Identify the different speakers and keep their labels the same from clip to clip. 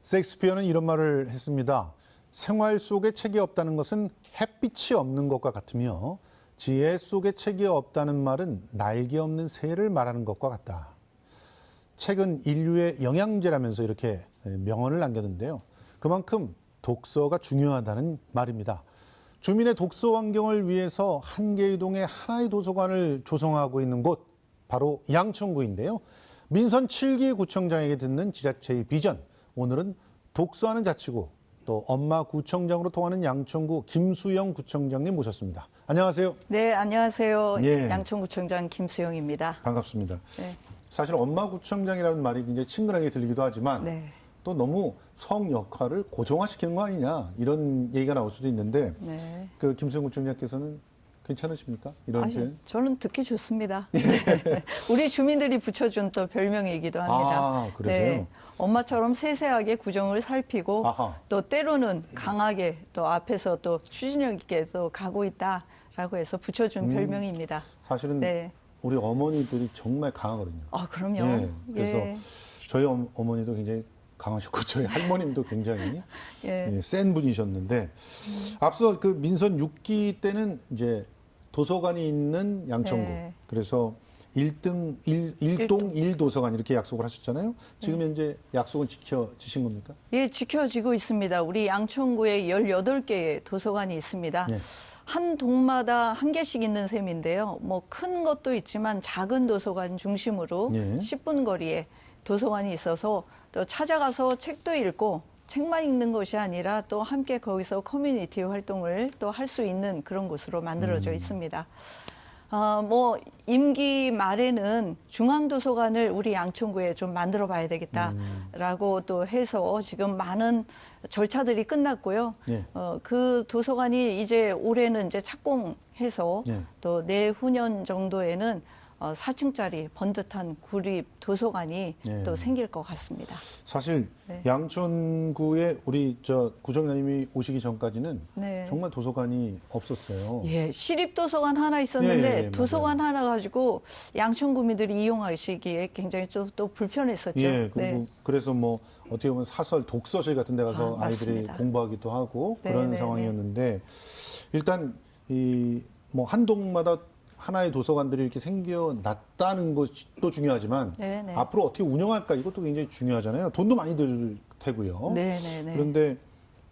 Speaker 1: 셰익스피어는 이런 말을 했습니다. 생활 속에 책이 없다는 것은 햇빛이 없는 것과 같으며 지혜 속에 책이 없다는 말은 날개 없는 새를 말하는 것과 같다. 책은 인류의 영양제라면서 이렇게 명언을 남겼는데요. 그만큼 독서가 중요하다는 말입니다. 주민의 독서 환경을 위해서 한계이동에 하나의 도서관을 조성하고 있는 곳, 바로 양천구인데요. 민선 7기 구청장에게 듣는 지자체의 비전. 오늘은 독서하는 자치구, 또 엄마 구청장으로 통하는 양천구 김수영 구청장님 모셨습니다. 안녕하세요.
Speaker 2: 네, 안녕하세요.
Speaker 1: 예.
Speaker 2: 양천구청장 김수영입니다.
Speaker 1: 반갑습니다.
Speaker 2: 네.
Speaker 1: 사실 엄마 구청장이라는 말이 굉장히 친근하게 들리기도 하지만
Speaker 2: 네.
Speaker 1: 또 너무 성 역할을 고정화시키는 거 아니냐 이런 얘기가 나올 수도 있는데
Speaker 2: 네.
Speaker 1: 그 김수영 구청장께서는 괜찮으십니까? 이런
Speaker 2: 아니,
Speaker 1: 표현?
Speaker 2: 저는 듣기 좋습니다. 네. 우리 주민들이 붙여준 또 별명이기도 합니다.
Speaker 1: 아, 그러세요?
Speaker 2: 엄마처럼 세세하게 구정을 살피고
Speaker 1: 아하.
Speaker 2: 또 때로는 강하게 또 앞에서 또 추진력 있게 또 가고 있다라고 해서 붙여준 별명입니다.
Speaker 1: 사실은
Speaker 2: 네.
Speaker 1: 우리 어머니들이 정말 강하거든요.
Speaker 2: 아, 그럼요.
Speaker 1: 예, 그래서
Speaker 2: 예.
Speaker 1: 저희 어머니도 굉장히 강하셨고 저희 할머님도 굉장히
Speaker 2: 예.
Speaker 1: 예, 센 분이셨는데 앞서 그 민선 6기 때는 이제 도서관이 있는 양천구
Speaker 2: 네.
Speaker 1: 그래서 1동 1도서관 이렇게 약속을 하셨잖아요. 지금 현재 약속은 지켜지신 겁니까?
Speaker 2: 예, 지켜지고 있습니다. 우리 양천구에 18개의 도서관이 있습니다.
Speaker 1: 네.
Speaker 2: 한 동마다 한 개씩 있는 셈인데요. 뭐 큰 것도 있지만 작은 도서관 중심으로
Speaker 1: 예.
Speaker 2: 10분 거리에 도서관이 있어서 또 찾아가서 책도 읽고 책만 읽는 것이 아니라 또 함께 거기서 커뮤니티 활동을 또 할 수 있는 그런 곳으로 만들어져 있습니다. 뭐 임기 말에는 중앙도서관을 우리 양천구에 좀 만들어 봐야 되겠다라고 또 해서 지금 많은 절차들이 끝났고요.
Speaker 1: 예.
Speaker 2: 그 도서관이 이제 올해는 이제 착공해서
Speaker 1: 예.
Speaker 2: 또 내후년 정도에는 4층짜리 번듯한 구립 도서관이
Speaker 1: 예.
Speaker 2: 또 생길 것 같습니다.
Speaker 1: 사실
Speaker 2: 네.
Speaker 1: 양천구에 우리 저 구청장님이 오시기 전까지는
Speaker 2: 네.
Speaker 1: 정말 도서관이 없었어요.
Speaker 2: 예, 시립도서관 하나 있었는데
Speaker 1: 예, 예,
Speaker 2: 도서관
Speaker 1: 맞아요.
Speaker 2: 하나 가지고 양천구민들이 이용하시기에 굉장히 또 불편했었죠.
Speaker 1: 예, 그리고
Speaker 2: 네.
Speaker 1: 그래서 뭐 어떻게 보면 사설 독서실 같은 데 가서
Speaker 2: 아,
Speaker 1: 아이들이
Speaker 2: 맞습니다.
Speaker 1: 공부하기도 하고
Speaker 2: 네,
Speaker 1: 그런
Speaker 2: 네,
Speaker 1: 상황이었는데 일단 이 뭐 한 동마다 하나의 도서관들이 이렇게 생겨났다는 것도 중요하지만
Speaker 2: 네, 네.
Speaker 1: 앞으로 어떻게 운영할까 이것도 굉장히 중요하잖아요. 돈도 많이 들 테고요.
Speaker 2: 네, 네, 네.
Speaker 1: 그런데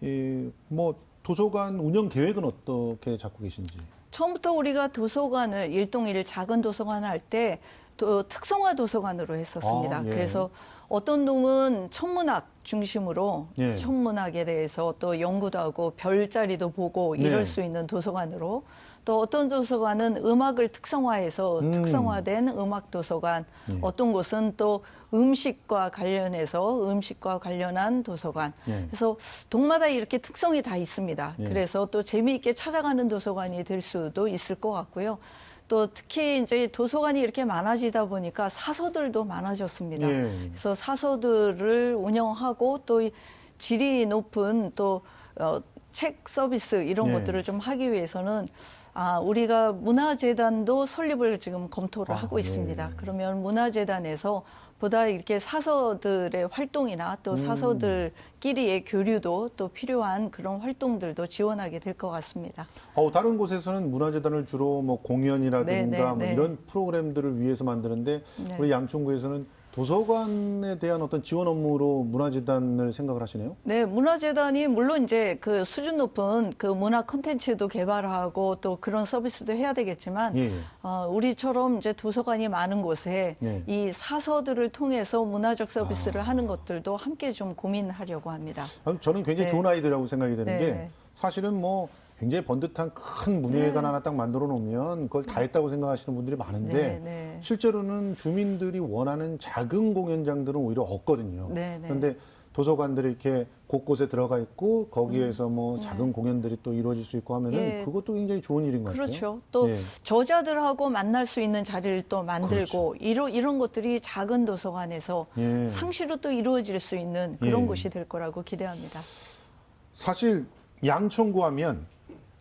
Speaker 1: 이 뭐 도서관 운영 계획은 어떻게 잡고 계신지?
Speaker 2: 처음부터 우리가 도서관을 일동일 작은 도서관을 할 때 또 특성화 도서관으로 했었습니다.
Speaker 1: 아, 예.
Speaker 2: 그래서 어떤 동은 천문학 중심으로
Speaker 1: 예.
Speaker 2: 천문학에 대해서 또 연구도 하고 별자리도 보고 이럴
Speaker 1: 네.
Speaker 2: 수 있는 도서관으로 또 어떤 도서관은 음악을 특성화해서 특성화된 음악 도서관,
Speaker 1: 예.
Speaker 2: 어떤 곳은 또 음식과 관련해서 음식과 관련한 도서관.
Speaker 1: 예.
Speaker 2: 그래서 동마다 이렇게 특성이 다 있습니다.
Speaker 1: 예.
Speaker 2: 그래서 또 재미있게 찾아가는 도서관이 될 수도 있을 것 같고요. 또 특히 이제 도서관이 이렇게 많아지다 보니까 사서들도 많아졌습니다.
Speaker 1: 예.
Speaker 2: 그래서 사서들을 운영하고 또 이 질이 높은 또 책 서비스 이런
Speaker 1: 예.
Speaker 2: 것들을 좀 하기 위해서는 우리가 문화재단도 설립을 지금 검토를 하고
Speaker 1: 예.
Speaker 2: 있습니다. 그러면 문화재단에서 보다 이렇게 사서들의 활동이나 또 사서들끼리의 교류도 또 필요한 그런 활동들도 지원하게 될 것 같습니다.
Speaker 1: 다른 곳에서는 문화재단을 주로 뭐 공연이라든가
Speaker 2: 네, 네,
Speaker 1: 뭐
Speaker 2: 네.
Speaker 1: 이런 프로그램들을 위해서 만드는데
Speaker 2: 네.
Speaker 1: 우리 양천구에서는 도서관에 대한 어떤 지원 업무로 문화재단을 생각을 하시네요?
Speaker 2: 네, 문화재단이 물론 이제 그 수준 높은 그 문화 콘텐츠도 개발하고 또 그런 서비스도 해야 되겠지만,
Speaker 1: 예.
Speaker 2: 우리처럼 이제 도서관이 많은 곳에
Speaker 1: 예.
Speaker 2: 이 사서들을 통해서 문화적 서비스를 하는 것들도 함께 좀 고민하려고 합니다.
Speaker 1: 저는 굉장히
Speaker 2: 네.
Speaker 1: 좋은 아이디어라고 생각이 되는
Speaker 2: 네.
Speaker 1: 게 사실은 뭐 굉장히 번듯한 큰 문예관 하나 딱 만들어 놓으면 그걸 다 했다고 생각하시는 분들이 많은데
Speaker 2: 네, 네.
Speaker 1: 실제로는 주민들이 원하는 작은 공연장들은 오히려 없거든요.
Speaker 2: 네, 네.
Speaker 1: 그런데 도서관들이 이렇게 곳곳에 들어가 있고 거기에서 뭐 작은 공연들이 또 이루어질 수 있고 하면은
Speaker 2: 예.
Speaker 1: 그것도 굉장히 좋은 일인 것 같아요.
Speaker 2: 그렇죠. 또
Speaker 1: 예.
Speaker 2: 저자들하고 만날 수 있는 자리를 또 만들고
Speaker 1: 그렇죠.
Speaker 2: 이런 것들이 작은 도서관에서
Speaker 1: 예.
Speaker 2: 상시로 또 이루어질 수 있는 그런
Speaker 1: 예.
Speaker 2: 곳이 될 거라고 기대합니다.
Speaker 1: 사실 양천구 하면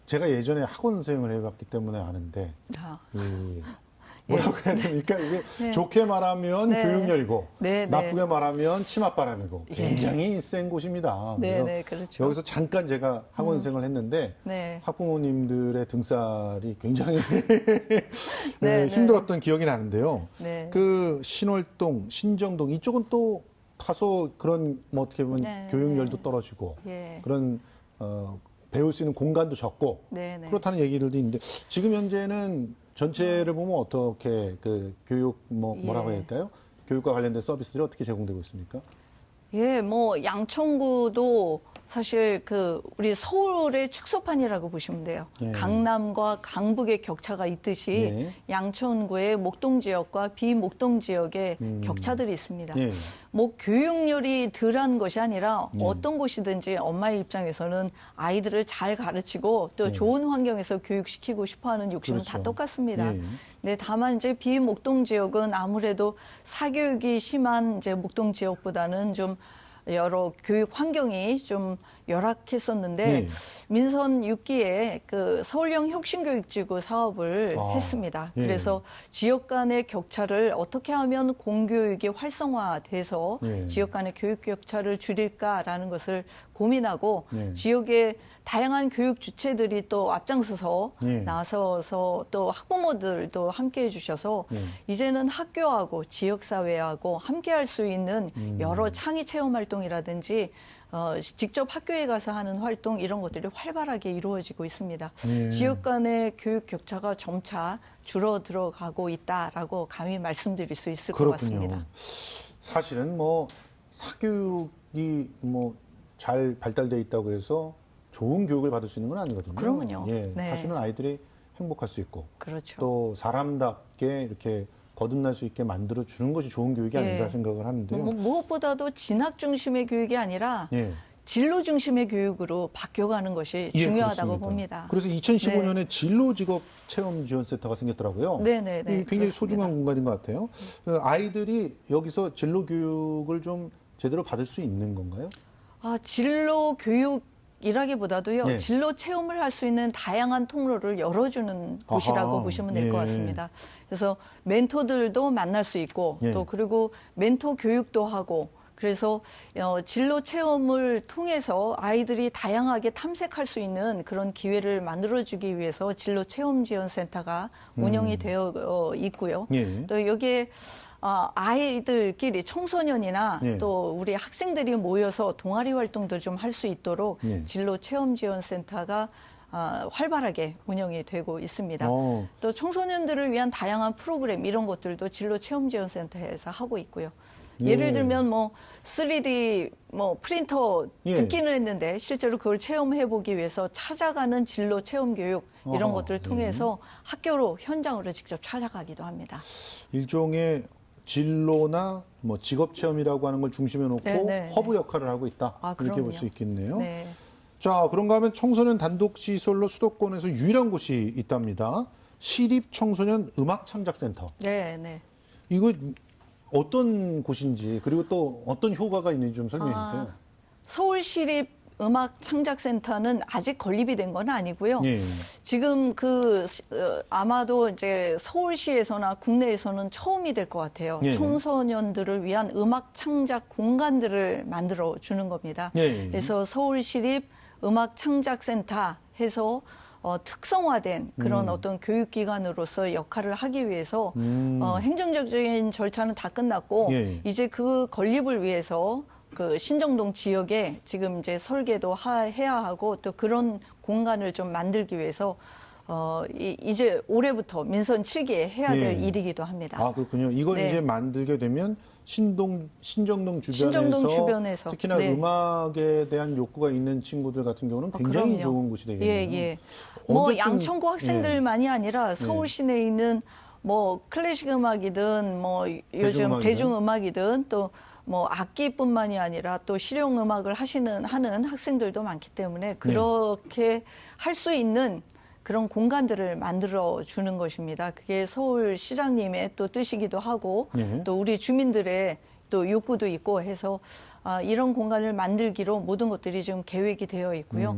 Speaker 1: 제가 예전에 학원 수행을 해봤기 때문에 아는데
Speaker 2: 아,
Speaker 1: 이 뭐라고 해야 됩니까? 이게
Speaker 2: 네.
Speaker 1: 좋게 말하면
Speaker 2: 네.
Speaker 1: 교육열이고
Speaker 2: 네, 네.
Speaker 1: 나쁘게 말하면 치맛바람이고 굉장히 센 곳입니다.
Speaker 2: 네,
Speaker 1: 그래서
Speaker 2: 네, 그렇죠.
Speaker 1: 여기서 잠깐 제가 학원생을 했는데
Speaker 2: 네.
Speaker 1: 학부모님들의 등살이 굉장히
Speaker 2: 네,
Speaker 1: 힘들었던 기억이 나는데요.
Speaker 2: 네.
Speaker 1: 그 신월동, 신정동 이쪽은 또 다소 그런 뭐 어떻게 보면
Speaker 2: 네,
Speaker 1: 교육열도
Speaker 2: 네.
Speaker 1: 떨어지고
Speaker 2: 예.
Speaker 1: 그런 배울 수 있는 공간도 적고
Speaker 2: 네, 네.
Speaker 1: 그렇다는 얘기들도 있는데 지금 현재는 전체를 보면 어떻게 그 교육 뭐라고 해야
Speaker 2: 예.
Speaker 1: 할까요? 교육과 관련된 서비스들이 어떻게 제공되고 있습니까?
Speaker 2: 예, 뭐 양천구도 사실 그 우리 서울의 축소판이라고 보시면 돼요.
Speaker 1: 예.
Speaker 2: 강남과 강북의 격차가 있듯이
Speaker 1: 예.
Speaker 2: 양천구의 목동 지역과 비목동 지역의 격차들이 있습니다.
Speaker 1: 예.
Speaker 2: 뭐 교육열이 덜한 것이 아니라
Speaker 1: 예.
Speaker 2: 어떤 곳이든지 엄마의 입장에서는 아이들을 잘 가르치고 또
Speaker 1: 예.
Speaker 2: 좋은 환경에서 교육시키고 싶어하는 욕심은 다
Speaker 1: 그렇죠.
Speaker 2: 똑같습니다.
Speaker 1: 예.
Speaker 2: 네, 다만 이제 비목동 지역은 아무래도 사교육이 심한 이제 목동 지역보다는 좀 여러 교육 환경이 좀 열악했었는데
Speaker 1: 네.
Speaker 2: 민선 6기에 그 서울형 혁신교육지구 사업을
Speaker 1: 아,
Speaker 2: 했습니다.
Speaker 1: 예.
Speaker 2: 그래서 지역 간의 격차를 어떻게 하면 공교육이 활성화돼서
Speaker 1: 예.
Speaker 2: 지역 간의 교육 격차를 줄일까라는 것을 고민하고
Speaker 1: 예.
Speaker 2: 지역의 다양한 교육 주체들이 또 앞장서서
Speaker 1: 예.
Speaker 2: 나서서 또 학부모들도 함께 해주셔서
Speaker 1: 예.
Speaker 2: 이제는 학교하고 지역사회하고 함께 할 수 있는 여러 창의 체험 활동이라든지 직접 학교에 가서 하는 활동 이런 것들이 활발하게 이루어지고 있습니다.
Speaker 1: 예.
Speaker 2: 지역 간의 교육 격차가 점차 줄어들어가고 있다라고 감히 말씀드릴 수 있을 것 같습니다.
Speaker 1: 사실은 뭐 사교육이 뭐 잘 발달돼 있다고 해서 좋은 교육을 받을 수 있는 건 아니거든요.
Speaker 2: 그러면요.
Speaker 1: 예,
Speaker 2: 네.
Speaker 1: 사실은 아이들이 행복할 수 있고
Speaker 2: 그렇죠.
Speaker 1: 또 사람답게 이렇게 거듭날 수 있게 만들어 주는 것이 좋은 교육이 아닌가
Speaker 2: 예.
Speaker 1: 생각을 하는데요.
Speaker 2: 무엇보다도 진학 중심의 교육이 아니라
Speaker 1: 예.
Speaker 2: 진로 중심의 교육으로 바뀌어가는 것이
Speaker 1: 예,
Speaker 2: 중요하다고
Speaker 1: 그렇습니다.
Speaker 2: 봅니다.
Speaker 1: 그래서 2015년에 진로 직업 체험 지원센터가 생겼더라고요.
Speaker 2: 네네네.
Speaker 1: 이게 굉장히
Speaker 2: 그렇습니다.
Speaker 1: 소중한 공간인 것 같아요. 아이들이 여기서 진로 교육을 좀 제대로 받을 수 있는 건가요?
Speaker 2: 진로 교육이라기보다도요,
Speaker 1: 예.
Speaker 2: 진로 체험을 할 수 있는 다양한 통로를 열어주는 곳이라고
Speaker 1: 아하,
Speaker 2: 보시면 될 것
Speaker 1: 예.
Speaker 2: 같습니다. 그래서 멘토들도 만날 수 있고,
Speaker 1: 예.
Speaker 2: 또 그리고 멘토 교육도 하고, 그래서 진로 체험을 통해서 아이들이 다양하게 탐색할 수 있는 그런 기회를 만들어주기 위해서 진로 체험 지원센터가 운영이 되어 있고요.
Speaker 1: 예.
Speaker 2: 또 여기에 아이들끼리 청소년이나
Speaker 1: 예.
Speaker 2: 또 우리 학생들이 모여서 동아리 활동도 좀 할 수 있도록
Speaker 1: 예.
Speaker 2: 진로 체험 지원센터가 활발하게 운영이 되고 있습니다. 또 청소년들을 위한 다양한 프로그램 이런 것들도 진로 체험 지원센터에서 하고 있고요.
Speaker 1: 예.
Speaker 2: 예를 들면 뭐 3D 뭐 프린터
Speaker 1: 예.
Speaker 2: 듣기는 했는데 실제로 그걸 체험해 보기 위해서 찾아가는 진로 체험 교육 이런
Speaker 1: 어허,
Speaker 2: 것들을 통해서 학교로 현장으로 직접 찾아가기도 합니다.
Speaker 1: 일종의 진로나 뭐 직업 체험이라고 하는 걸 중심에 놓고
Speaker 2: 네, 네,
Speaker 1: 허브 역할을 하고 있다. 이렇게 볼
Speaker 2: 그럼요.
Speaker 1: 수 있겠네요.
Speaker 2: 네.
Speaker 1: 자, 그런가 하면 청소년 단독 시설로 수도권에서 유일한 곳이 있답니다. 시립 청소년 음악 창작센터.
Speaker 2: 네, 네.
Speaker 1: 이거 어떤 곳인지 그리고 또 어떤 효과가 있는지 좀 설명해 주세요.
Speaker 2: 서울시립 음악 창작센터는 아직 건립이 된 건 아니고요.
Speaker 1: 예.
Speaker 2: 지금 아마도 이제 서울시에서나 국내에서는 처음이 될 것 같아요.
Speaker 1: 예.
Speaker 2: 청소년들을 위한 음악 창작 공간들을 만들어 주는 겁니다.
Speaker 1: 예.
Speaker 2: 그래서 서울시립 음악 창작센터 해서 특성화된 그런 어떤 교육기관으로서 역할을 하기 위해서 행정적인 절차는 다 끝났고
Speaker 1: 예.
Speaker 2: 이제 그 건립을 위해서 그 신정동 지역에 지금 이제 설계도 해야 하고 또 그런 공간을 좀 만들기 위해서 이제 올해부터 민선 7기에 해야 될
Speaker 1: 예.
Speaker 2: 일이기도 합니다.
Speaker 1: 아, 그렇군요. 이걸
Speaker 2: 네.
Speaker 1: 이제 만들게 되면 신정동
Speaker 2: 신정동 주변에서.
Speaker 1: 특히나
Speaker 2: 네.
Speaker 1: 음악에 대한 욕구가 있는 친구들 같은 경우는 굉장히
Speaker 2: 그럼요.
Speaker 1: 좋은 곳이 되겠네요.
Speaker 2: 예, 예. 뭐
Speaker 1: 언제쯤-
Speaker 2: 양천구 학생들만이 아니라 서울 시내에 있는 뭐 클래식 음악이든 뭐 요즘 대중음악이든 또 뭐 악기뿐만이 아니라 또 실용 음악을 하는 학생들도 많기 때문에 그렇게 할 수 있는 그런 공간들을 만들어 주는 것입니다. 그게 서울시장님의 또 뜻이기도 하고
Speaker 1: 네.
Speaker 2: 또 우리 주민들의 또 욕구도 있고 해서 이런 공간을 만들기로 모든 것들이 지금 계획이 되어 있고요.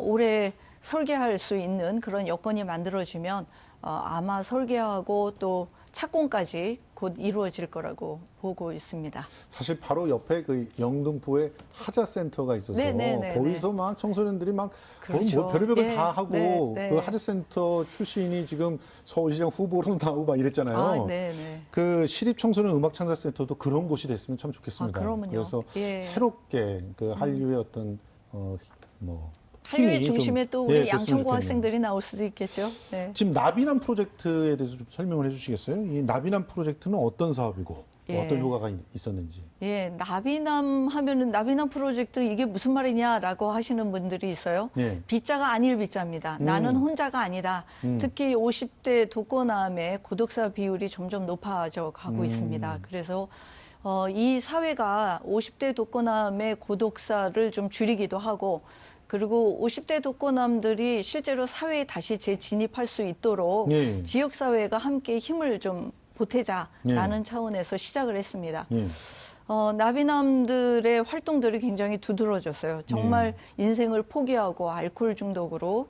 Speaker 2: 올해 설계할 수 있는 그런 여건이 만들어지면 아마 설계하고 또 착공까지 곧 이루어질 거라고 보고 있습니다.
Speaker 1: 사실 바로 옆에 그 영등포에 하자센터가 있어서
Speaker 2: 네네네네.
Speaker 1: 거기서 막 청소년들이 막
Speaker 2: 그렇죠.
Speaker 1: 뭐 별의별 걸
Speaker 2: 예,
Speaker 1: 다 하고
Speaker 2: 네, 네.
Speaker 1: 그 하자센터 출신이 지금 서울시장 후보로 나오고 막 이랬잖아요.
Speaker 2: 아, 네네.
Speaker 1: 그 시립 청소년 음악 창작센터도 그런 곳이 됐으면 참 좋겠습니다.
Speaker 2: 아, 그러면요.
Speaker 1: 그래서
Speaker 2: 예.
Speaker 1: 새롭게 그 한류의 어떤 뭐
Speaker 2: 한류의
Speaker 1: 힘이 좀,
Speaker 2: 중심에 또
Speaker 1: 예,
Speaker 2: 우리
Speaker 1: 됐으면
Speaker 2: 양천고
Speaker 1: 좋겠네요.
Speaker 2: 학생들이 나올 수도 있겠죠. 네.
Speaker 1: 지금 나비남 프로젝트에 대해서 좀 설명을 해주시겠어요? 이 나비남 프로젝트는 어떤 사업이고
Speaker 2: 예.
Speaker 1: 어떤 효과가 있었는지.
Speaker 2: 예, 나비남 하면은 나비남 프로젝트 이게 무슨 말이냐라고 하시는 분들이 있어요.
Speaker 1: 예.
Speaker 2: 빗자가 아닐 빗자입니다. 나는 혼자가 아니다. 특히 50대 독거남의 고독사 비율이 점점 높아져 가고 있습니다. 그래서 이 사회가 50대 독거남의 고독사를 좀 줄이기도 하고 그리고 50대 독거남들이 실제로 사회에 다시 재진입할 수 있도록
Speaker 1: 예.
Speaker 2: 지역사회가 함께 힘을 좀 보태자라는
Speaker 1: 예.
Speaker 2: 차원에서 시작을 했습니다.
Speaker 1: 예.
Speaker 2: 나비남들의 활동들이 굉장히 두드러졌어요. 정말 인생을 포기하고 알코올 중독으로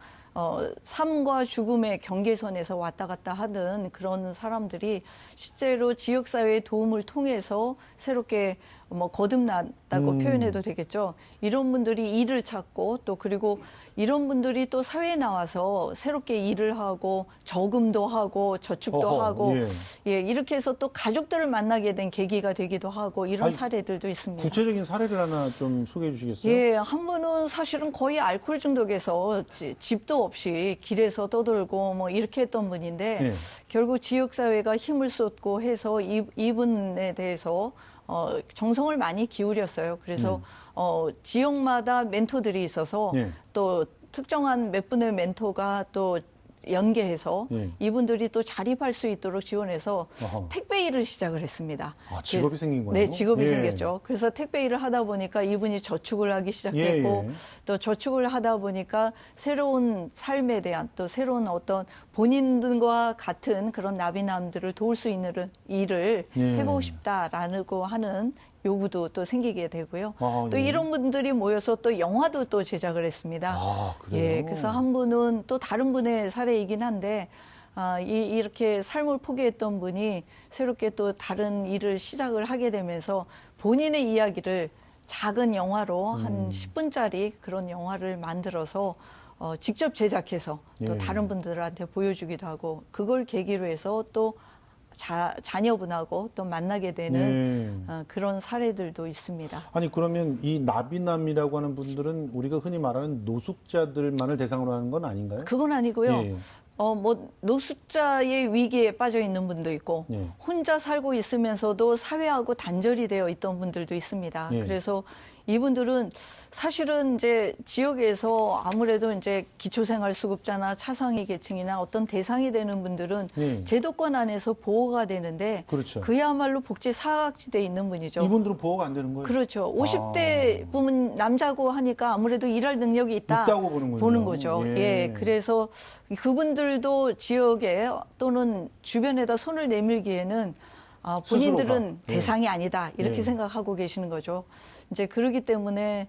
Speaker 2: 삶과 죽음의 경계선에서 왔다 갔다 하던 그런 사람들이 실제로 지역사회의 도움을 통해서 새롭게 뭐 거듭났다고 표현해도 되겠죠. 이런 분들이 일을 찾고 또 그리고 이런 분들이 또 사회에 나와서 새롭게 일을 하고 저금도 하고 저축도
Speaker 1: 어허,
Speaker 2: 하고
Speaker 1: 예.
Speaker 2: 예, 이렇게 해서 또 가족들을 만나게 된 계기가 되기도 하고 이런
Speaker 1: 아니,
Speaker 2: 사례들도 있습니다.
Speaker 1: 구체적인 사례를 하나 좀 소개해 주시겠어요?
Speaker 2: 예, 한 분은 사실은 거의 알코올 중독에서 집도 없이 길에서 떠돌고 뭐 이렇게 했던 분인데
Speaker 1: 예.
Speaker 2: 결국 지역사회가 힘을 쏟고 해서 이분에 대해서 정성을 많이 기울였어요. 그래서 지역마다 멘토들이 있어서
Speaker 1: 예.
Speaker 2: 또 특정한 몇 분의 멘토가 또 연계해서
Speaker 1: 예.
Speaker 2: 이분들이 또 자립할 수 있도록 지원해서
Speaker 1: 어허.
Speaker 2: 택배 일을 시작을 했습니다.
Speaker 1: 아, 직업이 생긴 거네요?
Speaker 2: 네, 직업이
Speaker 1: 예.
Speaker 2: 생겼죠. 그래서 택배 일을 하다 보니까 이분이 저축을 하기 시작했고
Speaker 1: 예, 예.
Speaker 2: 또 저축을 하다 보니까 새로운 삶에 대한 또 새로운 어떤 본인과 같은 그런 나비남들을 도울 수 있는 일을
Speaker 1: 예.
Speaker 2: 해보고 싶다라고 하는 요구도 또 생기게 되고요.
Speaker 1: 아,
Speaker 2: 또
Speaker 1: 예.
Speaker 2: 이런 분들이 모여서 또 영화도 또 제작을 했습니다.
Speaker 1: 아, 그래요?
Speaker 2: 예, 그래서 한 분은 또 다른 분의 사례이긴 한데 이렇게 삶을 포기했던 분이 새롭게 또 다른 일을 시작을 하게 되면서 본인의 이야기를 작은 영화로 한 10분짜리 그런 영화를 만들어서 직접 제작해서 또
Speaker 1: 예.
Speaker 2: 다른 분들한테 보여주기도 하고 그걸 계기로 해서 또 자녀분하고 또 만나게 되는 그런 사례들도 있습니다.
Speaker 1: 아니 그러면 이 나비남이라고 하는 분들은 우리가 흔히 말하는 노숙자들만을 대상으로 하는 건 아닌가요?
Speaker 2: 그건 아니고요.
Speaker 1: 예.
Speaker 2: 뭐 노숙자의 위기에 빠져 있는 분도 있고
Speaker 1: 예.
Speaker 2: 혼자 살고 있으면서도 사회하고 단절이 되어 있던 분들도 있습니다.
Speaker 1: 예.
Speaker 2: 그래서 이분들은 사실은 이제 지역에서 아무래도 이제 기초생활수급자나 차상위 계층이나 어떤 대상이 되는 분들은
Speaker 1: 예.
Speaker 2: 제도권 안에서 보호가 되는데
Speaker 1: 그렇죠.
Speaker 2: 그야말로 복지 사각지대에 있는 분이죠.
Speaker 1: 이분들은 보호가 안 되는 거예요?
Speaker 2: 그렇죠. 50대 분 남자고 하니까 아무래도 일할 능력이
Speaker 1: 있다고 보는군요.
Speaker 2: 보는 거죠.
Speaker 1: 예.
Speaker 2: 예. 그래서 그분들도 지역에 또는 주변에다 손을 내밀기에는 본인들은
Speaker 1: 예.
Speaker 2: 대상이 아니다. 이렇게
Speaker 1: 예.
Speaker 2: 생각하고 계시는 거죠. 이제 그러기 때문에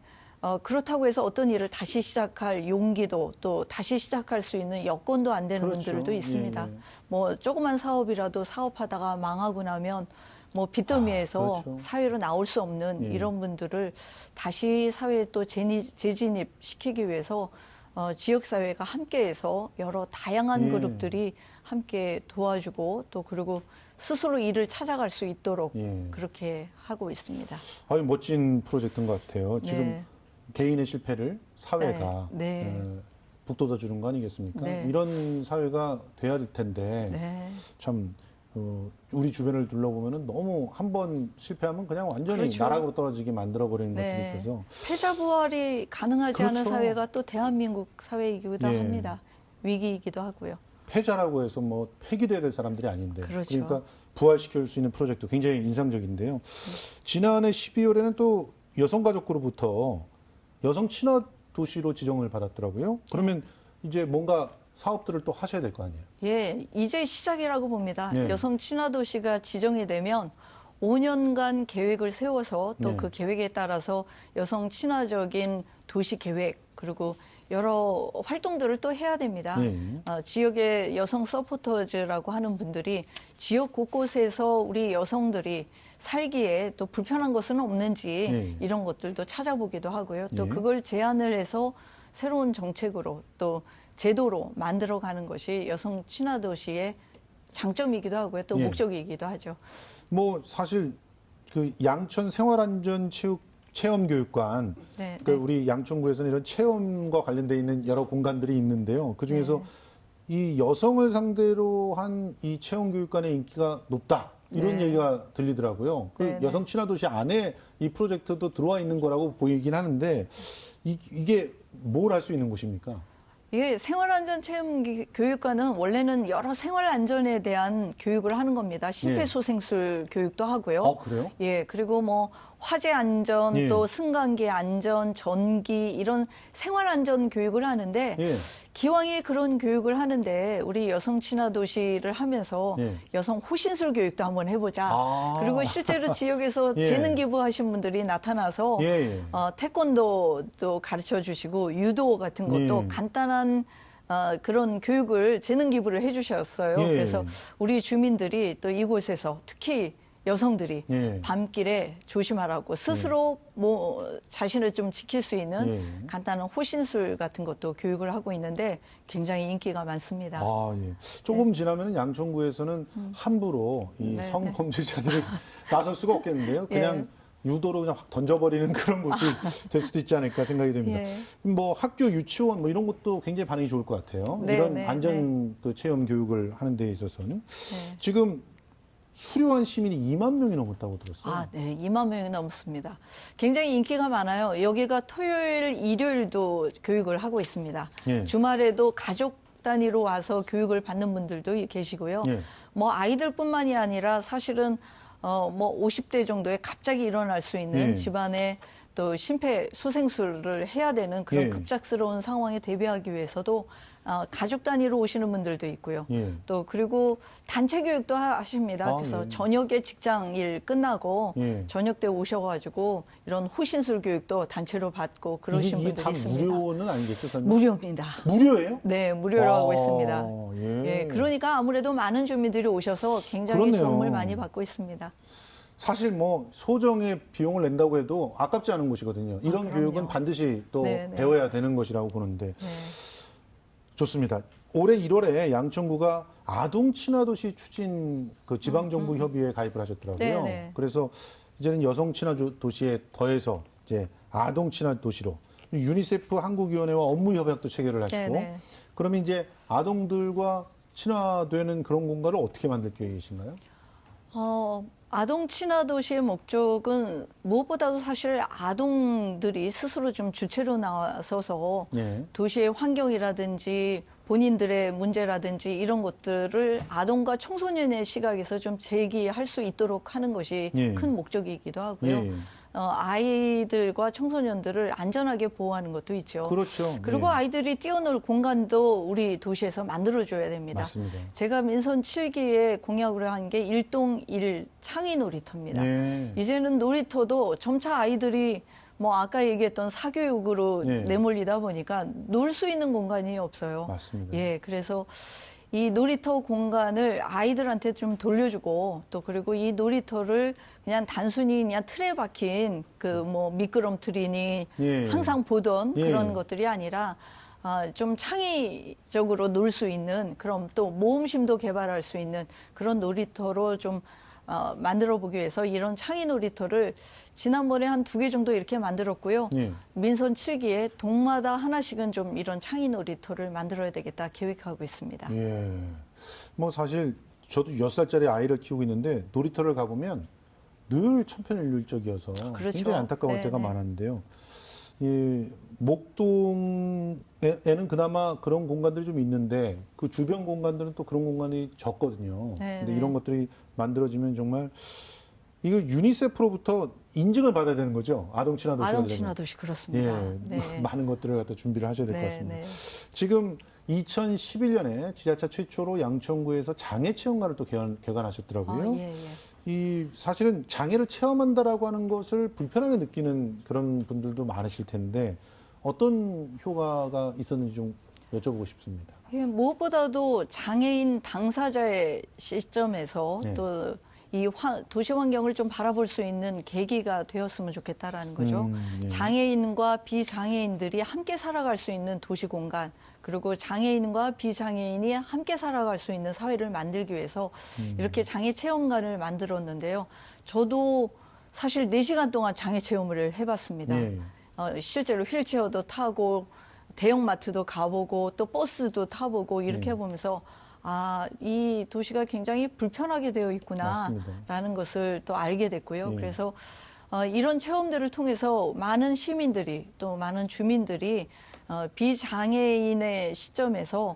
Speaker 2: 그렇다고 해서 어떤 일을 다시 시작할 용기도 또 다시 시작할 수 있는 여건도 안 되는
Speaker 1: 그렇죠.
Speaker 2: 분들도 있습니다.
Speaker 1: 예, 예.
Speaker 2: 뭐 조그만 사업이라도 사업하다가 망하고 나면 뭐 빚더미에서
Speaker 1: 그렇죠.
Speaker 2: 사회로 나올 수 없는
Speaker 1: 예.
Speaker 2: 이런 분들을 다시 사회에 또 재진입시키기 위해서 지역사회가 함께해서 여러 다양한
Speaker 1: 예.
Speaker 2: 그룹들이 함께 도와주고 또 그리고 스스로 일을 찾아갈 수 있도록
Speaker 1: 예.
Speaker 2: 그렇게 하고 있습니다.
Speaker 1: 아주 멋진 프로젝트인 것 같아요. 지금
Speaker 2: 네.
Speaker 1: 개인의 실패를 사회가
Speaker 2: 네.
Speaker 1: 북돋아 주는 거 아니겠습니까?
Speaker 2: 네.
Speaker 1: 이런 사회가 돼야 될 텐데
Speaker 2: 네.
Speaker 1: 참 우리 주변을 둘러보면은 너무 한 번 실패하면 그냥 완전히
Speaker 2: 그렇죠.
Speaker 1: 나락으로 떨어지게 만들어 버리는
Speaker 2: 네.
Speaker 1: 것들이 있어서
Speaker 2: 패자 부활이 가능하지 않은
Speaker 1: 그렇죠.
Speaker 2: 사회가 또 대한민국 사회이기도
Speaker 1: 예.
Speaker 2: 합니다. 위기이기도 하고요.
Speaker 1: 패자라고 해서 뭐 폐기돼야 될 사람들이 아닌데
Speaker 2: 그렇죠.
Speaker 1: 그러니까 부활시킬 수 있는 프로젝트 굉장히 인상적인데요. 지난해 12월에는 또 여성가족부로부터 여성 친화 도시로 지정을 받았더라고요. 그러면 이제 뭔가 사업들을 또 하셔야 될 거 아니에요.
Speaker 2: 예, 이제 시작이라고 봅니다.
Speaker 1: 네.
Speaker 2: 여성 친화 도시가 지정이 되면 5년간 계획을 세워서 또
Speaker 1: 네.
Speaker 2: 그 계획에 따라서 여성 친화적인 도시 계획 그리고 여러 활동들을 또 해야 됩니다.
Speaker 1: 예.
Speaker 2: 지역의 여성 서포터즈라고 하는 분들이 지역 곳곳에서 우리 여성들이 살기에 또 불편한 것은 없는지
Speaker 1: 예.
Speaker 2: 이런 것들도 찾아보기도 하고요. 또
Speaker 1: 예.
Speaker 2: 그걸 제안을 해서 새로운 정책으로 또 제도로 만들어가는 것이 여성 친화 도시의 장점이기도 하고요. 또
Speaker 1: 예.
Speaker 2: 목적이기도 하죠.
Speaker 1: 뭐 사실 그 양천 생활안전체험교육관,
Speaker 2: 네,
Speaker 1: 그
Speaker 2: 네.
Speaker 1: 우리 양천구에서는 이런 체험과 관련돼 있는 여러 공간들이 있는데요. 그 중에서 이 여성을 상대로 한 이 체험교육관의 인기가 높다. 이런
Speaker 2: 네.
Speaker 1: 얘기가 들리더라고요. 그
Speaker 2: 네, 네.
Speaker 1: 여성 친화 도시 안에 이 프로젝트도 들어와 있는 거라고 보이긴 하는데 이게 뭘 할 수 있는 곳입니까?
Speaker 2: 이게 생활안전체험교육관은 원래는 여러 생활안전에 대한 교육을 하는 겁니다. 심폐소생술 교육도 하고요.
Speaker 1: 그래요?
Speaker 2: 예, 그리고 뭐 화재 안전,
Speaker 1: 예.
Speaker 2: 또 승강기 안전, 전기 이런 생활안전 교육을 하는데
Speaker 1: 예.
Speaker 2: 기왕에 그런 교육을 하는데 우리 여성 친화 도시를 하면서
Speaker 1: 예.
Speaker 2: 여성 호신술 교육도 한번 해보자.
Speaker 1: 아.
Speaker 2: 그리고 실제로 지역에서
Speaker 1: 예.
Speaker 2: 재능 기부하신 분들이 나타나서
Speaker 1: 예, 예.
Speaker 2: 태권도도 가르쳐 주시고 유도 같은 것도
Speaker 1: 예.
Speaker 2: 간단한 그런 교육을 재능 기부를 해주셨어요.
Speaker 1: 예.
Speaker 2: 그래서 우리 주민들이 또 이곳에서 특히 여성들이
Speaker 1: 예.
Speaker 2: 밤길에 조심하라고 스스로 뭐 자신을 좀 지킬 수 있는
Speaker 1: 예.
Speaker 2: 간단한 호신술 같은 것도 교육을 하고 있는데 굉장히 인기가 많습니다.
Speaker 1: 아, 예. 조금 지나면 양천구에서는 함부로 이
Speaker 2: 네,
Speaker 1: 성범죄자들이 나설 수가 없겠는데요. 그냥 유도로 그냥 확 던져버리는 그런 곳이 될 수도 있지 않을까 생각이 됩니다.
Speaker 2: 예.
Speaker 1: 뭐 학교, 유치원 뭐 이런 것도 굉장히 반응이 좋을 것 같아요.
Speaker 2: 네,
Speaker 1: 이런
Speaker 2: 네,
Speaker 1: 안전 그 체험 교육을 하는 데 있어서는.
Speaker 2: 네.
Speaker 1: 지금 수료한 시민이 2만 명이 넘었다고 들었어요.
Speaker 2: 아, 네. 2만 명이 넘습니다. 굉장히 인기가 많아요. 여기가 토요일, 일요일도 교육을 하고 있습니다.
Speaker 1: 예.
Speaker 2: 주말에도 가족 단위로 와서 교육을 받는 분들도 계시고요.
Speaker 1: 예.
Speaker 2: 뭐 아이들뿐만이 아니라 사실은 뭐 50대 정도에 갑자기 일어날 수 있는
Speaker 1: 예.
Speaker 2: 집안에 또 심폐소생술을 해야 되는 그런
Speaker 1: 예.
Speaker 2: 급작스러운 상황에 대비하기 위해서도 가족 단위로 오시는 분들도 있고요.
Speaker 1: 예.
Speaker 2: 또 그리고 단체 교육도 하십니다.
Speaker 1: 아,
Speaker 2: 그래서
Speaker 1: 예.
Speaker 2: 저녁에 직장 일 끝나고
Speaker 1: 예.
Speaker 2: 저녁 때 오셔가지고 이런 호신술 교육도 단체로 받고 그러신
Speaker 1: 이게
Speaker 2: 분들이
Speaker 1: 다
Speaker 2: 있습니다.
Speaker 1: 무료는 아니겠죠, 설마?
Speaker 2: 무료입니다.
Speaker 1: 무료예요?
Speaker 2: 네, 무료로 하고
Speaker 1: 아,
Speaker 2: 있습니다.
Speaker 1: 예.
Speaker 2: 예, 그러니까 아무래도 많은 주민들이 오셔서 굉장히
Speaker 1: 그렇네요.
Speaker 2: 도움을 많이 받고 있습니다.
Speaker 1: 사실 뭐 소정의 비용을 낸다고 해도 아깝지 않은 곳이거든요. 이런
Speaker 2: 그럼요.
Speaker 1: 교육은 반드시 또
Speaker 2: 네, 네.
Speaker 1: 배워야 되는 것이라고 보는데
Speaker 2: 네.
Speaker 1: 좋습니다. 올해 1월에 양천구가 아동 친화도시 추진 그 지방정부 협의회에 가입을 하셨더라고요.
Speaker 2: 네, 네.
Speaker 1: 그래서 이제는 여성 친화 도시에 더해서 이제 아동 친화 도시로 유니세프 한국위원회와 업무 협약도 체결을 하시고
Speaker 2: 네, 네.
Speaker 1: 그러면 이제 아동들과 친화되는 그런 공간을 어떻게 만들 계획이신가요?
Speaker 2: 아동 친화 도시의 목적은 무엇보다도 사실 아동들이 스스로 좀 주체로 나서서
Speaker 1: 네.
Speaker 2: 도시의 환경이라든지 본인들의 문제라든지 이런 것들을 아동과 청소년의 시각에서 좀 제기할 수 있도록 하는 것이
Speaker 1: 예.
Speaker 2: 큰 목적이기도 하고요.
Speaker 1: 예.
Speaker 2: 아이들과 청소년들을 안전하게 보호하는 것도 있죠.
Speaker 1: 그렇죠.
Speaker 2: 그리고
Speaker 1: 예.
Speaker 2: 아이들이 뛰어놀 공간도 우리 도시에서 만들어줘야 됩니다.
Speaker 1: 맞습니다.
Speaker 2: 제가 민선 7기에 공약으로 한 게 1동1 창의 놀이터입니다.
Speaker 1: 네.
Speaker 2: 이제는 놀이터도 점차 아이들이 뭐 아까 얘기했던 사교육으로
Speaker 1: 네.
Speaker 2: 내몰리다 보니까 놀 수 있는 공간이 없어요.
Speaker 1: 맞습니다.
Speaker 2: 예, 그래서 이 놀이터 공간을 아이들한테 좀 돌려주고 또 그리고 이 놀이터를 그냥 단순히 그냥 틀에 박힌 그 뭐 미끄럼틀이니
Speaker 1: 예.
Speaker 2: 항상 보던
Speaker 1: 예.
Speaker 2: 그런 것들이 아니라 좀 창의적으로 놀 수 있는 그럼 또 모험심도 개발할 수 있는 그런 놀이터로 좀 만들어 보기 위해서 이런 창의 놀이터를 지난번에 한 2개 정도 이렇게 만들었고요.
Speaker 1: 예.
Speaker 2: 민선 7기에 동마다 하나씩은 좀 이런 창의 놀이터를 만들어야 되겠다 계획하고 있습니다.
Speaker 1: 예. 뭐 사실 저도 6살짜리 아이를 키우고 있는데 놀이터를 가보면 늘 천편일률적이어서
Speaker 2: 그렇죠.
Speaker 1: 굉장히 안타까울
Speaker 2: 네,
Speaker 1: 때가
Speaker 2: 네.
Speaker 1: 많았는데요. 이 목동에는 그나마 그런 공간들이 좀 있는데 그 주변 공간들은 또 그런 공간이 적거든요.
Speaker 2: 네,
Speaker 1: 근데
Speaker 2: 네.
Speaker 1: 이런 것들이 만들어지면 정말 이거 유니세프로부터 인증을 받아야 되는 거죠. 아동 친화 도시가
Speaker 2: 아동
Speaker 1: 되려면.
Speaker 2: 친화 도시 그렇습니다.
Speaker 1: 예,
Speaker 2: 네.
Speaker 1: 많은 것들을 갖다 준비를 하셔야 될 것
Speaker 2: 네,
Speaker 1: 같습니다.
Speaker 2: 네.
Speaker 1: 지금 2011년에 지자체 최초로 양천구에서 장애 체험관을 또 개관하셨더라고요.
Speaker 2: 예, 예.
Speaker 1: 이 사실은 장애를 체험한다라고 하는 것을 불편하게 느끼는 그런 분들도 많으실 텐데 어떤 효과가 있었는지 좀 여쭤보고 싶습니다.
Speaker 2: 예, 무엇보다도 장애인 당사자의 시점에서
Speaker 1: 네.
Speaker 2: 또 이 도시 환경을 좀 바라볼 수 있는 계기가 되었으면 좋겠다라는 거죠.
Speaker 1: 예.
Speaker 2: 장애인과 비장애인들이 함께 살아갈 수 있는 도시 공간, 그리고 장애인과 비장애인이 함께 살아갈 수 있는 사회를 만들기 위해서 이렇게 장애 체험관을 만들었는데요. 저도 사실 4시간 동안 장애 체험을 해봤습니다.
Speaker 1: 예.
Speaker 2: 실제로 휠체어도 타고 대형마트도 가보고 또 버스도 타보고 이렇게
Speaker 1: 네.
Speaker 2: 해보면서 아, 이 도시가 굉장히 불편하게 되어 있구나라는
Speaker 1: 맞습니다.
Speaker 2: 것을 또 알게 됐고요.
Speaker 1: 네.
Speaker 2: 그래서 이런 체험들을 통해서 많은 시민들이 또 많은 주민들이 비장애인의 시점에서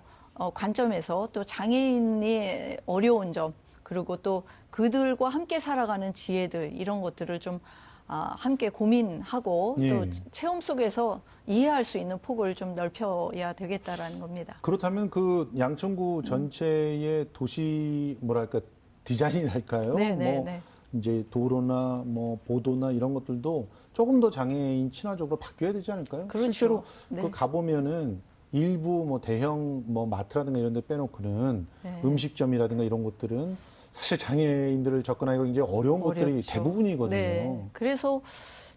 Speaker 2: 관점에서 또 장애인이 어려운 점 그리고 또 그들과 함께 살아가는 지혜들 이런 것들을 좀 함께 고민하고
Speaker 1: 예.
Speaker 2: 또 체험 속에서 이해할 수 있는 폭을 좀 넓혀야 되겠다라는 겁니다.
Speaker 1: 그렇다면 그 양천구 전체의 도시 뭐랄까 디자인이랄까요?
Speaker 2: 네, 네,
Speaker 1: 뭐
Speaker 2: 네.
Speaker 1: 이제 도로나 뭐 보도나 이런 것들도 조금 더 장애인 친화적으로 바뀌어야 되지 않을까요?
Speaker 2: 그렇죠.
Speaker 1: 실제로
Speaker 2: 네.
Speaker 1: 그 가보면은 일부 뭐 대형 뭐 마트라든가 이런 데 빼놓고는
Speaker 2: 네.
Speaker 1: 음식점이라든가 이런 곳들은 사실 장애인들을 접근하기가 굉장히 어려운 곳들이
Speaker 2: 어렵죠.
Speaker 1: 대부분이거든요.
Speaker 2: 네. 그래서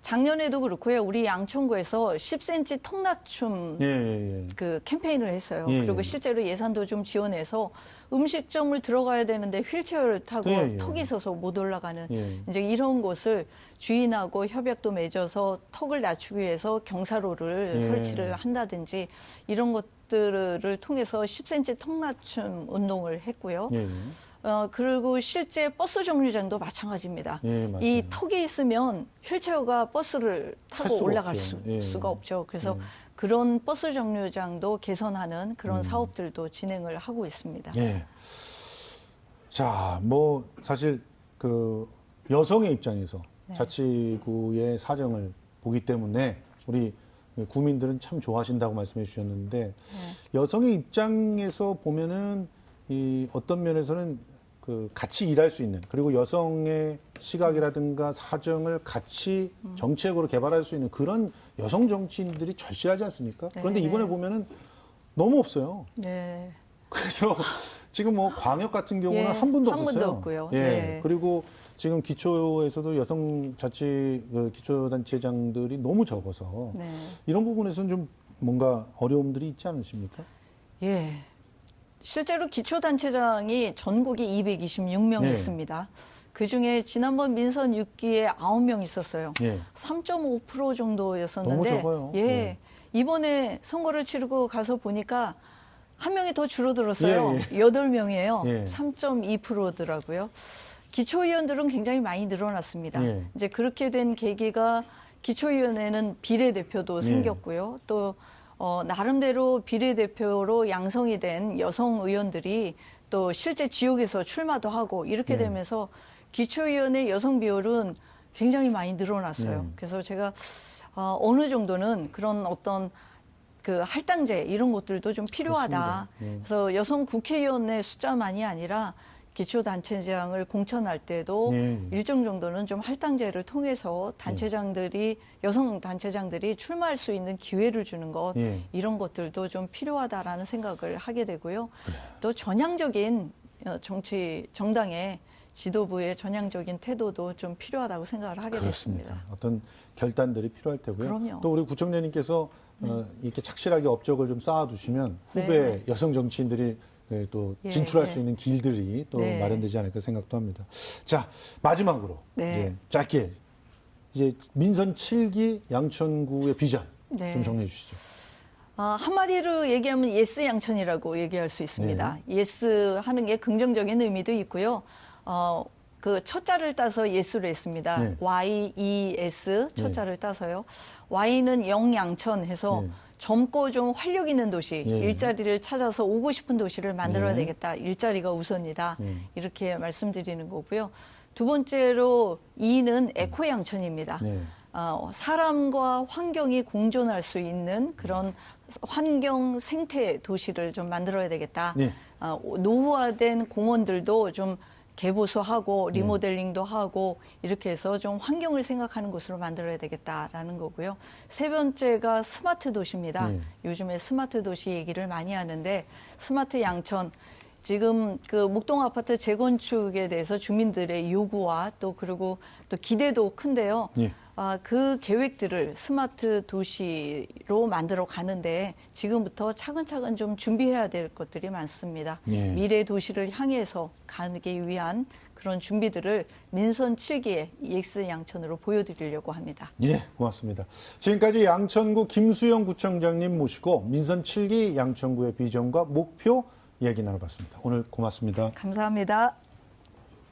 Speaker 2: 작년에도 그렇고요. 우리 양천구에서 10cm 턱맞춤
Speaker 1: 예, 예, 예.
Speaker 2: 그 캠페인을 했어요.
Speaker 1: 예,
Speaker 2: 그리고
Speaker 1: 예.
Speaker 2: 실제로 예산도 좀 지원해서 음식점을 들어가야 되는데 휠체어를 타고
Speaker 1: 예, 예.
Speaker 2: 턱이 있어서 못 올라가는
Speaker 1: 예.
Speaker 2: 이제 이런 곳을 주인하고 협약도 맺어서 턱을 낮추기 위해서 경사로를
Speaker 1: 예.
Speaker 2: 설치를 한다든지 이런 것들을 통해서 10cm 턱맞춤 운동을 했고요.
Speaker 1: 예, 예.
Speaker 2: 그리고 실제 버스 정류장도 마찬가지입니다.
Speaker 1: 예, 맞아요.
Speaker 2: 이 턱이 있으면 휠체어가 버스를
Speaker 1: 탈
Speaker 2: 타고
Speaker 1: 수가
Speaker 2: 올라갈
Speaker 1: 없죠. 예.
Speaker 2: 수가 없죠. 그래서
Speaker 1: 예.
Speaker 2: 그런 버스 정류장도 개선하는 그런 사업들도 진행을 하고 있습니다.
Speaker 1: 예. 자, 뭐 사실 그 여성의 입장에서
Speaker 2: 네.
Speaker 1: 자치구의 사정을 보기 때문에 우리 구민들은 참 좋아하신다고 말씀해 주셨는데
Speaker 2: 네.
Speaker 1: 여성의 입장에서 보면은 이 어떤 면에서는 그 같이 일할 수 있는 그리고 여성의 시각이라든가 사정을 같이 정책으로 개발할 수 있는 그런 여성 정치인들이 절실하지 않습니까? 그런데
Speaker 2: 네.
Speaker 1: 이번에 보면은 너무 없어요.
Speaker 2: 네.
Speaker 1: 그래서 지금 뭐 광역 같은 경우는
Speaker 2: 예,
Speaker 1: 한 분도
Speaker 2: 한
Speaker 1: 없었어요.
Speaker 2: 분도 없고요.
Speaker 1: 예.
Speaker 2: 네.
Speaker 1: 그리고 지금 기초에서도 여성 자치 기초단체장들이 너무 적어서
Speaker 2: 네.
Speaker 1: 이런 부분에서는 좀 뭔가 어려움들이 있지 않으십니까?
Speaker 2: 예. 실제로 기초단체장이 전국에 226명
Speaker 1: 네.
Speaker 2: 있습니다. 그 중에 지난번 민선 6기에 9명 있었어요.
Speaker 1: 예.
Speaker 2: 3.5% 정도였었는데,
Speaker 1: 너무 적어요.
Speaker 2: 예.
Speaker 1: 네.
Speaker 2: 이번에 선거를 치르고 가서 보니까 한 명이 더 줄어들었어요.
Speaker 1: 예,
Speaker 2: 8명이에요.
Speaker 1: 예.
Speaker 2: 3.2%더라고요. 기초의원들은 굉장히 많이 늘어났습니다.
Speaker 1: 예.
Speaker 2: 이제 그렇게 된 계기가 기초위원회는 비례대표도
Speaker 1: 예.
Speaker 2: 생겼고요. 또 나름대로 비례대표로 양성이 된 여성 의원들이 또 실제 지역에서 출마도 하고 이렇게
Speaker 1: 예.
Speaker 2: 되면서 기초위원회 여성 비율은 굉장히 많이 늘어났어요.
Speaker 1: 예.
Speaker 2: 그래서 제가 어느 정도는 그런 어떤 그 할당제 이런 것들도 좀 필요하다.
Speaker 1: 그렇습니다. 예.
Speaker 2: 그래서 여성 국회의원의 숫자만이 아니라 기초단체장을 공천할 때도
Speaker 1: 예.
Speaker 2: 일정 정도는 좀 할당제를 통해서 단체장들이 여성 단체장들이 출마할 수 있는 기회를 주는 것
Speaker 1: 예.
Speaker 2: 이런 것들도 좀 필요하다라는 생각을 하게 되고요. 또 전향적인 정당의 지도부의 전향적인 태도도 좀 필요하다고 생각을 하게
Speaker 1: 그렇습니다.
Speaker 2: 됐습니다.
Speaker 1: 어떤 결단들이 필요할 테고요.
Speaker 2: 그럼요.
Speaker 1: 또 우리 구청장님께서 이렇게 착실하게 업적을 좀 쌓아두시면 후배
Speaker 2: 네.
Speaker 1: 여성 정치인들이 또
Speaker 2: 예,
Speaker 1: 진출할
Speaker 2: 예.
Speaker 1: 수 있는 길들이 또
Speaker 2: 네.
Speaker 1: 마련되지 않을까 생각도 합니다. 자, 마지막으로
Speaker 2: 네.
Speaker 1: 이제 짧게 이제 민선 7기 양천구의 비전
Speaker 2: 네.
Speaker 1: 좀 정리해 주시죠.
Speaker 2: 한마디로 얘기하면 예스 양천이라고 얘기할 수 있습니다.
Speaker 1: 네.
Speaker 2: 예스 하는 게 긍정적인 의미도 있고요. 그 첫자를 따서 예수를 했습니다.
Speaker 1: 네.
Speaker 2: YES 첫자를 따서요. Y는 영양천 해서
Speaker 1: 네.
Speaker 2: 젊고 좀 활력 있는 도시,
Speaker 1: 예.
Speaker 2: 일자리를 찾아서 오고 싶은 도시를 만들어야
Speaker 1: 네.
Speaker 2: 되겠다. 일자리가 우선이다.
Speaker 1: 네.
Speaker 2: 이렇게 말씀드리는 거고요. 두 번째로 E는 에코 양천입니다.
Speaker 1: 네.
Speaker 2: 사람과 환경이 공존할 수 있는 그런 환경 생태 도시를 좀 만들어야 되겠다.
Speaker 1: 네.
Speaker 2: 노후화된 공원들도 좀 개보수하고 리모델링도 하고 이렇게 해서 좀 환경을 생각하는 곳으로 만들어야 되겠다라는 거고요. 세 번째가 스마트 도시입니다. 요즘에 스마트 도시 얘기를 많이 하는데 스마트 양천 지금 그 목동 아파트 재건축에 대해서 주민들의 요구와 또 그리고 또 기대도 큰데요. 그 계획들을 스마트 도시로 만들어 가는데 지금부터 차근차근 좀 준비해야 될 것들이 많습니다. 미래 도시를 향해서 가기 위한 그런 준비들을 민선 7기의 EX 양천으로 보여드리려고 합니다.
Speaker 1: 예, 고맙습니다. 지금까지 양천구 김수영 구청장님 모시고 민선 7기 양천구의 비전과 목표 얘기 나눠봤습니다. 오늘 고맙습니다.
Speaker 2: 감사합니다.